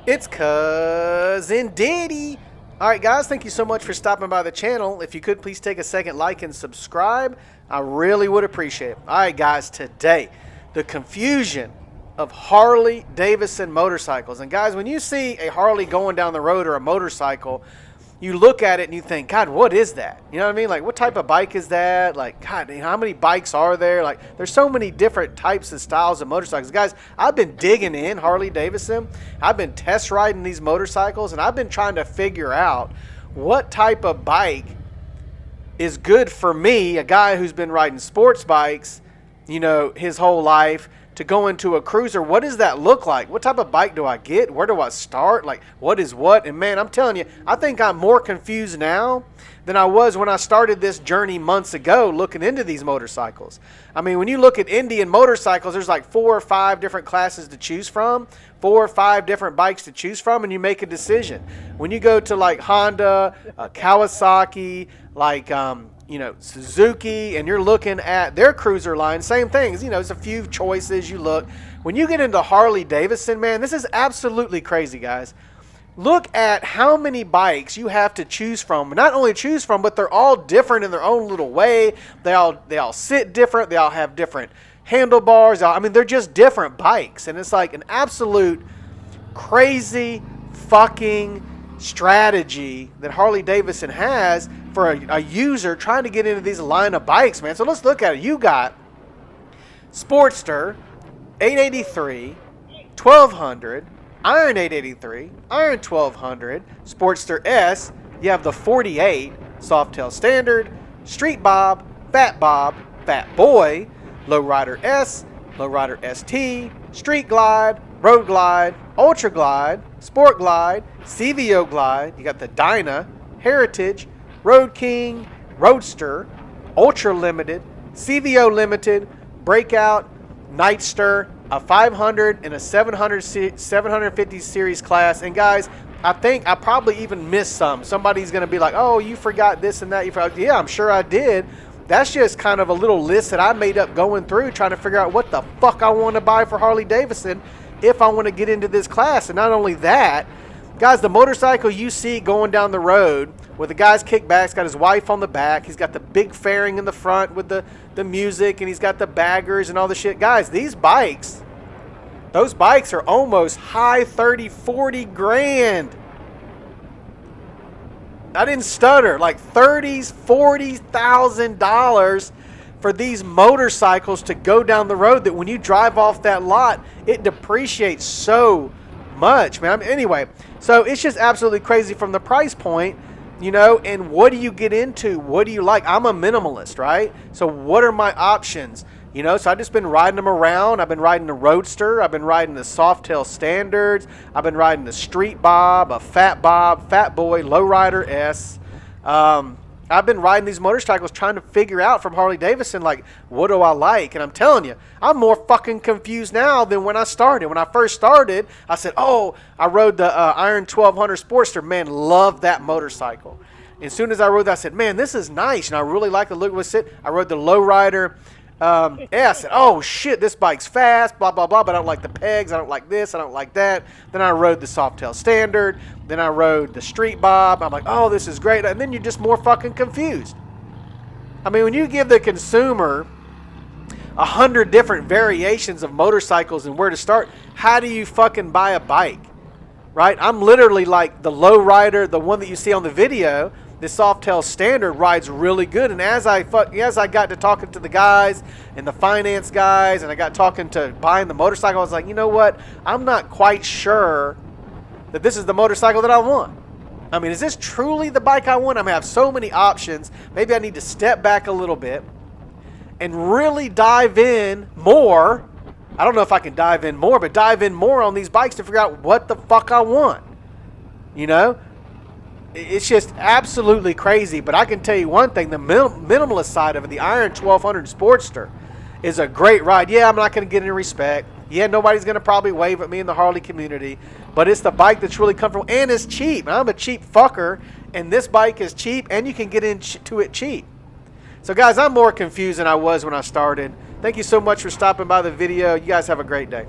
It's Cousin Diddy. All right, guys, thank you so much for stopping by the channel. If you could, please take a second, like and subscribe. I really would appreciate it. All right, guys, today, the confusion of Harley Davidson motorcycles. And guys, when you see a Harley going down the road or a motorcycle, you look at it and you think, God, what is that? You know what I mean? Like, what type of bike is that? Like, God, how many bikes are there? Like, there's so many different types and styles of motorcycles. Guys, I've been digging in Harley Davidson. I've been test riding these motorcycles, and I've been trying to figure out what type of bike is good for me, a guy who's been riding sports bikes, you know, his whole life, to go into a cruiser. What does that look like? What type of bike do I get? Where do I start? Like, what is what? And man, I'm telling you, I think I'm more confused now than I was when I started this journey months ago looking into these motorcycles. I mean, when you look at Indian motorcycles, there's like 4 or 5 different classes to choose from, 4 or 5 different bikes to choose from, and you make a decision. When you go to like Honda, Kawasaki, like you know, Suzuki, and you're looking at their cruiser line, same things. You know, there's a few choices you look. When you get into Harley Davidson, man, this is absolutely crazy, guys. Look at how many bikes you have to choose from. Not only choose from, but they're all different in their own little way. They all sit different. They all have different handlebars. I mean, they're just different bikes. And it's like an absolute crazy fucking strategy that Harley Davidson has for a user trying to get into these line of bikes, man. So let's look at it. You got Sportster, 883, 1200, Iron 883, Iron 1200, Sportster S. You have the 48, Softail Standard, Street Bob, Fat Boy, Lowrider S, Lowrider ST, Street Glide, Road Glide, Ultra Glide, Sport Glide, CVO Glide. You got the Dyna, Heritage, Road King, Roadster, Ultra Limited, CVO Limited, Breakout, Nightster, a 500 and a 750 series class. And guys, I think I probably even missed some. Somebody's going to be like, oh, you forgot this and that. You forgot. Yeah, I'm sure I did. That's just kind of a little list that I made up going through trying to figure out what the fuck I want to buy for Harley Davidson if I want to get into this class. And not only that, guys, the motorcycle you see going down the road with the guy's kickback's got his wife on the back. He's got the big fairing in the front with the music, and he's got the baggers and all the shit. Guys, these bikes, those bikes are almost high 30, 40 grand. I didn't stutter. Like $30,000, $40,000 for these motorcycles to go down the road that when you drive off that lot, it depreciates so much, man. I mean, anyway, so it's just absolutely crazy from the price point, you know. And what do you get into? What do you like? I'm a minimalist, right? So what are my options? You know, so I've just been riding them around. I've been riding the Roadster. I've been riding the Softail Standards. I've been riding the Street Bob, a Fat Boy, Lowrider S. I've been riding these motorcycles trying to figure out from Harley Davidson, like, what do I like? And I'm telling you, I'm more fucking confused now than when I started. When I first started, I said, oh, I rode the Iron 1200 Sportster. Man, love that motorcycle. And as soon as I rode that, I said, man, this is nice. And I really like the look of it. I rode the Lowrider S. And, oh, shit, this bike's fast, blah, blah, blah. But I don't like the pegs. I don't like this. I don't like that. Then I rode the Softail Standard. Then I rode the Street Bob. I'm like, oh, this is great. And then you're just more fucking confused. I mean, when you give the consumer 100 different variations of motorcycles and where to start, how do you fucking buy a bike? Right? I'm literally like the Lowrider, the one that you see on the video. The Softail Standard rides really good. And as I got to talking to the guys and the finance guys, and I got talking to buying the motorcycle, I was like, you know what? I'm not quite sure that this is the motorcycle that I want. I mean, is this truly the bike I want? I'm going to have so many options. Maybe I need to step back a little bit and really dive in more. I don't know if I can dive in more, but dive in more on these bikes to figure out what the fuck I want. You know? It's just absolutely crazy. But I can tell you one thing, the minimalist side of it, the Iron 1200 Sportster, is a great ride. Yeah, I'm not going to get any respect. Yeah, nobody's going to probably wave at me in the Harley community. But it's the bike that's really comfortable, and it's cheap. And I'm a cheap fucker, and this bike is cheap, and you can get into it cheap. So, guys, I'm more confused than I was when I started. Thank you so much for stopping by the video. You guys have a great day.